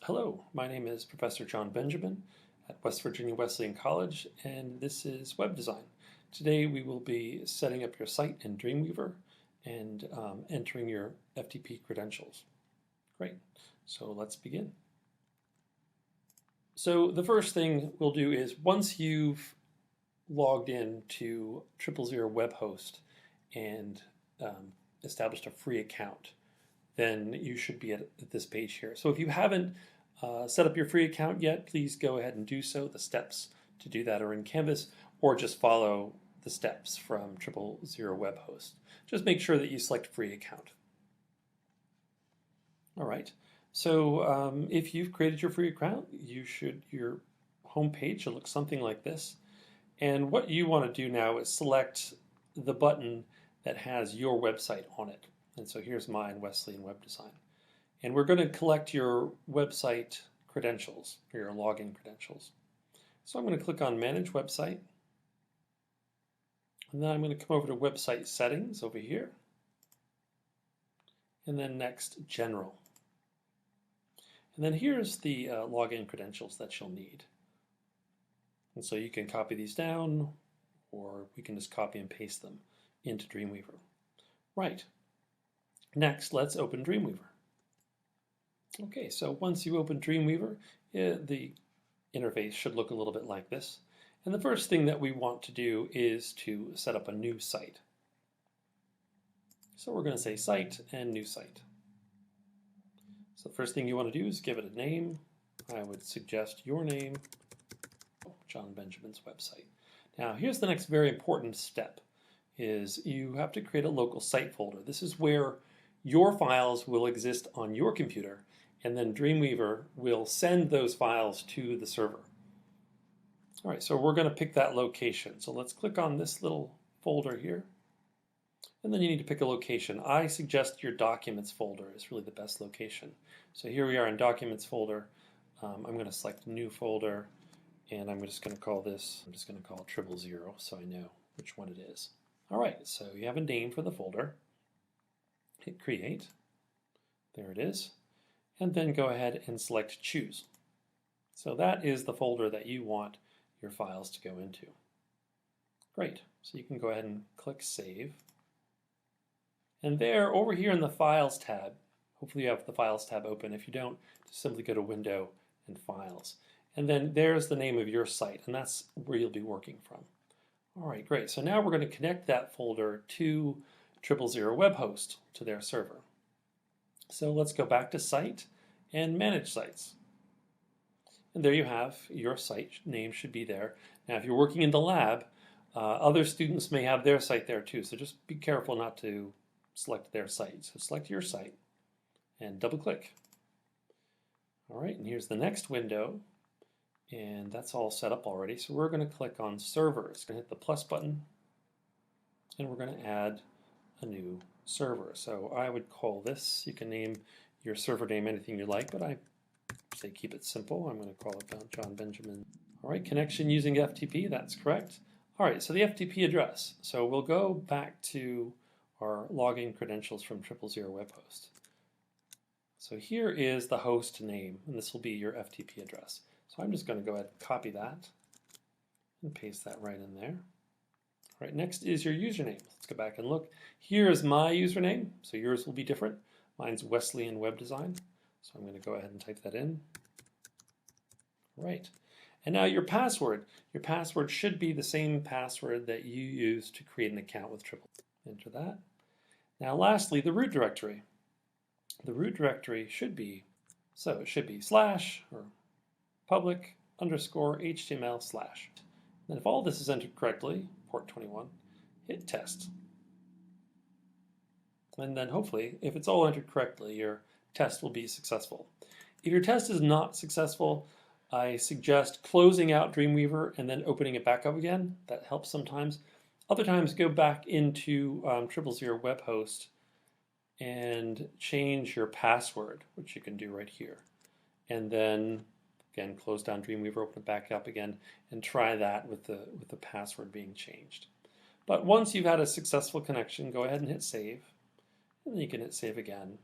Hello, my name is Professor John Benjamin at West Virginia Wesleyan College, and this is Web Design. Today we will be setting up your site in Dreamweaver and entering your FTP credentials. Great, so let's begin. So the first thing we'll do is once you've logged in to 000 web host and established a free account, then you should be at this page here. So if you haven't set up your free account yet, please go ahead and do so. The steps to do that are in Canvas, or just follow the steps from 000 web host. Just make sure that you select free account. All right, so if you've created your free account, your home page should look something like this. And what you want to do now is select the button that has your website on it. And so here's mine, Wesleyan Web Design. And we're going to collect your website credentials, or your login credentials. So I'm going to click on Manage Website. And then I'm going to come over to Website Settings over here. And then next, General. And then here's the login credentials that you'll need. And so you can copy these down, or we can just copy and paste them into Dreamweaver. Right. Next, let's open Dreamweaver. Okay, so once you open Dreamweaver, the interface should look a little bit like this. And the first thing that we want to do is to set up a new site. So we're going to say Site and New Site. So the first thing you want to do is give it a name. I would suggest your name, John Benjamin's website. Now here's the next very important step, is you have to create a local site folder. This is where your files will exist on your computer, and then Dreamweaver will send those files to the server. All right, so we're going to pick that location. So let's click on this little folder here, and then you need to pick a location. I suggest your Documents folder is really the best location. So here we are in Documents folder. I'm going to select New Folder, and I'm just going to call this, I'm just going to call it 000 so I know which one it is. All right, so you have a name for the folder. Hit Create. There it is. And then go ahead and select Choose. So that is the folder that you want your files to go into. Great. So you can go ahead and click Save. And there, over here in the Files tab, hopefully you have the Files tab open. If you don't, just simply go to Window and Files. And then there's the name of your site, and that's where you'll be working from. All right, great. So now we're going to connect that folder to 000 web host, to their server. So let's go back to Site and Manage Sites. And there you have your site name should be there. Now if you're working in the lab, other students may have their site there too, so just be careful not to select their site. So select your site and double click. All right, and here's the next window, and that's all set up already. So we're going to click on Servers. Going to hit the plus button, and we're going to add a new server. So I would call this, you can name your server name anything you like, but I say keep it simple. I'm going to call it John Benjamin. All right, connection using FTP, that's correct. All right, so the FTP address. So we'll go back to our login credentials from 000 web host. So here is the host name, and this will be your FTP address. So I'm just going to go ahead and copy that and paste that right in there. All right, next is your username. Let's go back and look. Here is my username, so yours will be different. Mine's Wesleyan Web Design, so I'm going to go ahead and type that in. All right, and now your password. Your password should be the same password that you use to create an account with Triple. Enter that. Now lastly, the root directory. The root directory should be, so it should be slash or public underscore HTML slash. And if all this is entered correctly, port 21, hit test. And then hopefully, if it's all entered correctly, your test will be successful. If your test is not successful, I suggest closing out Dreamweaver and then opening it back up again. That helps sometimes. Other times, go back into 000 web host and change your password, which you can do right here. And then again, close down Dreamweaver, open it back up again, and try that with the password being changed. But once you've had a successful connection, go ahead and hit save. And then you can hit save again.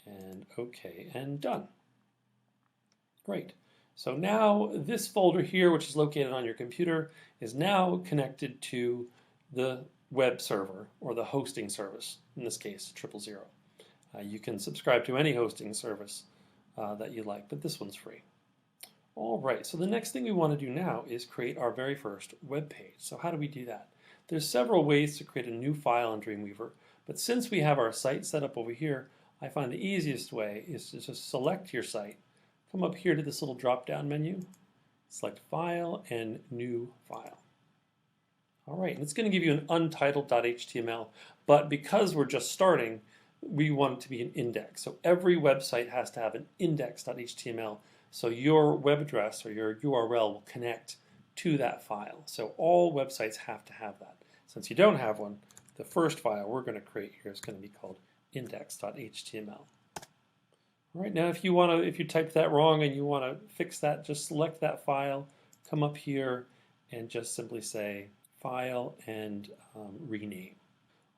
And OK, and done. Great. So now this folder here, which is located on your computer, is now connected to the web server or the hosting service, in this case 000. You can subscribe to any hosting service that you like, but this one's free. All right, so the next thing we want to do now is create our very first web page. So how do we do that? There's several ways to create a new file in Dreamweaver, but since we have our site set up over here, I find the easiest way is to just select your site, come up here to this little drop-down menu, select File and New File. All right, and it's going to give you an untitled.html, but because we're just starting, we want it to be an index. So every website has to have an index.html, so your web address or your URL will connect to that file. So all websites have to have that. Since you don't have one, the first file we're going to create here is going to be called index.html. All right, now if you typed that wrong and you want to fix that, just select that file, come up here, and just simply say File and rename.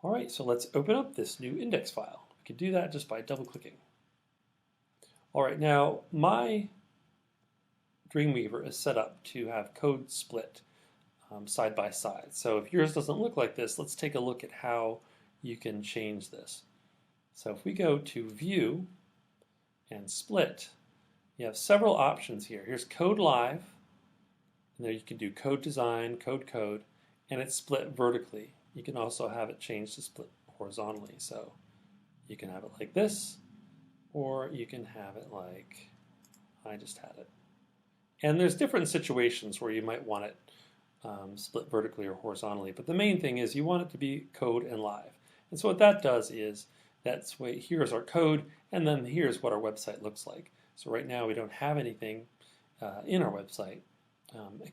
All right, so let's open up this new index file. We can do that just by double-clicking. All right, now my Dreamweaver is set up to have code split side by side. So if yours doesn't look like this, let's take a look at how you can change this. So if we go to View and Split, you have several options here. Here's Code Live, and there you can do Code Design, Code, and it's split vertically. You can also have it changed to split horizontally. So you can have it like this, or you can have it like I just had it. And there's different situations where you might want it split vertically or horizontally, but the main thing is you want it to be code and live. And so what that does is, here's our code, and then here's what our website looks like. So right now we don't have anything in our website,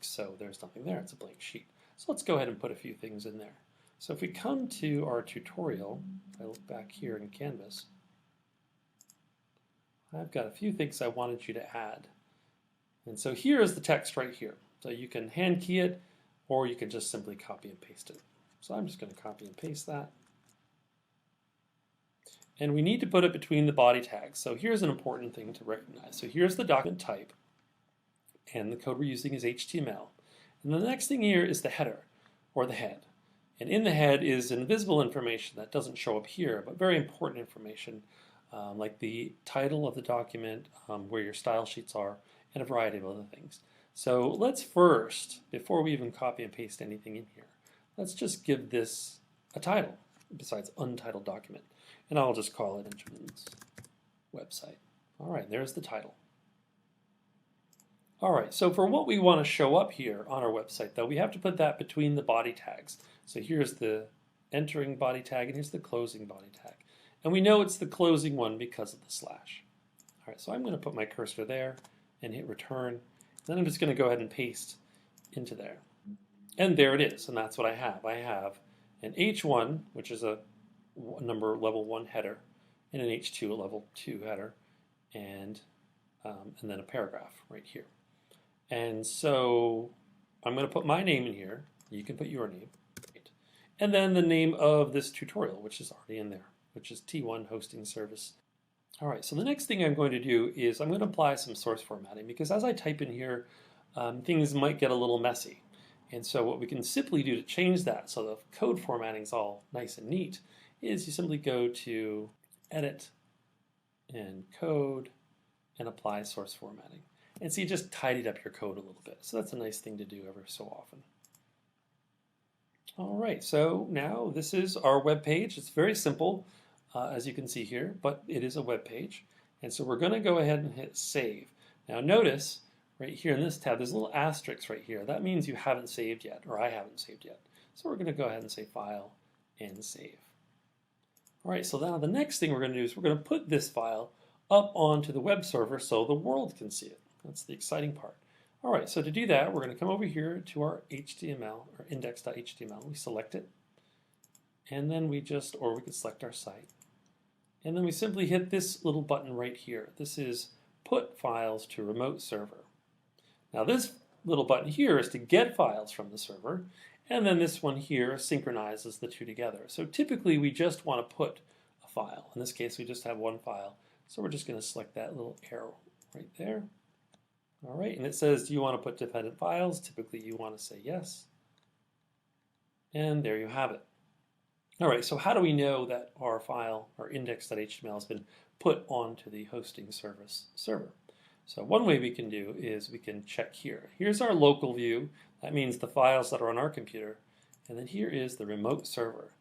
so there's nothing there, it's a blank sheet. So let's go ahead and put a few things in there. So if we come to our tutorial, if I look back here in Canvas, I've got a few things I wanted you to add. And so here is the text right here. So you can hand key it, or you can just simply copy and paste it. So I'm just going to copy and paste that. And we need to put it between the body tags. So here's an important thing to recognize. So here's the document type, and the code we're using is HTML. And the next thing here is the header, or the head. And in the head is invisible information that doesn't show up here, but very important information, like the title of the document, where your style sheets are, and a variety of other things. So let's first, before we even copy and paste anything in here, let's just give this a title besides untitled document. And I'll just call it Benjamin's website. All right, there's the title. All right, so for what we want to show up here on our website, though, we have to put that between the body tags. So here's the entering body tag, and here's the closing body tag. And we know it's the closing one because of the slash. All right, so I'm going to put my cursor there and hit return. Then I'm just going to go ahead and paste into there. And there it is, and that's what I have. I have an H1, which is a number level 1 header, and an H2, a level 2 header, and then a paragraph right here. And so I'm going to put my name in here. You can put your name. And then the name of this tutorial, which is already in there, which is T1 Hosting Service. All right, so the next thing I'm going to do is I'm going to apply some source formatting, because as I type in here, things might get a little messy. And so what we can simply do to change that so the code formatting is all nice and neat is you simply go to Edit and Code and apply source formatting. And so you just tidied up your code a little bit. So that's a nice thing to do every so often. All right, so now this is our web page. It's very simple, as you can see here, but it is a web page. And so we're going to go ahead and hit Save. Now notice right here in this tab, there's a little asterisk right here. That means you haven't saved yet, or I haven't saved yet. So we're going to go ahead and say File and Save. All right, so now the next thing we're going to do is we're going to put this file up onto the web server so the world can see it. That's the exciting part. All right, so to do that, we're going to come over here to our HTML, or index.html. We select it, and then we can select our site. And then we simply hit this little button right here. This is Put Files to Remote Server. Now this little button here is to get files from the server, and then this one here synchronizes the two together. So typically we just want to put a file. In this case, we just have one file. So we're just going to select that little arrow right there. All right, and it says, do you want to put dependent files? Typically you want to say yes. And there you have it. All right, so how do we know that our file, our index.html, has been put onto the hosting service server? So one way we can do is we can check here. Here's our local view. That means the files that are on our computer. And then here is the remote server.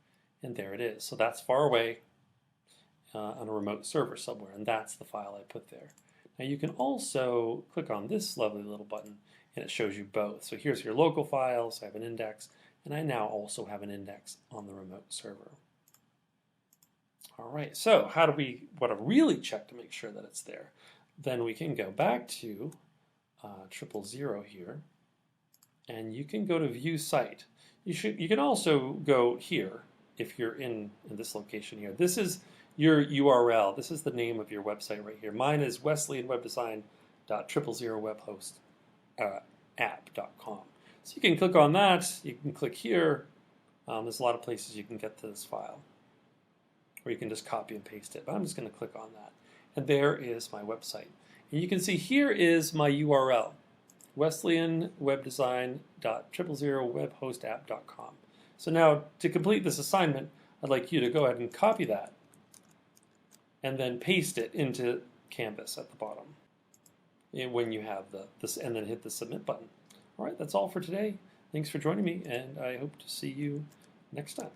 And there it is. So that's far away on a remote server somewhere. And that's the file I put there. Now you can also click on this lovely little button and it shows you both. So here's your local files. I have an index. And I now also have an index on the remote server. All right, so how do we want to really check to make sure that it's there? Then we can go back to 000 here, and you can go to View Site. You can also go here if you're in this location here. This is your URL. This is the name of your website right here. Mine is wesleyanwebdesign.000webhostapp.com. So you can click on that, you can click here. There's a lot of places you can get to this file. Or you can just copy and paste it. But I'm just going to click on that. And there is my website. And you can see here is my URL, wesleyanwebdesign.000webhostapp.com. So now to complete this assignment, I'd like you to go ahead and copy that and then paste it into Canvas at the bottom when you have this, and then hit the submit button. All right, that's all for today. Thanks for joining me, and I hope to see you next time.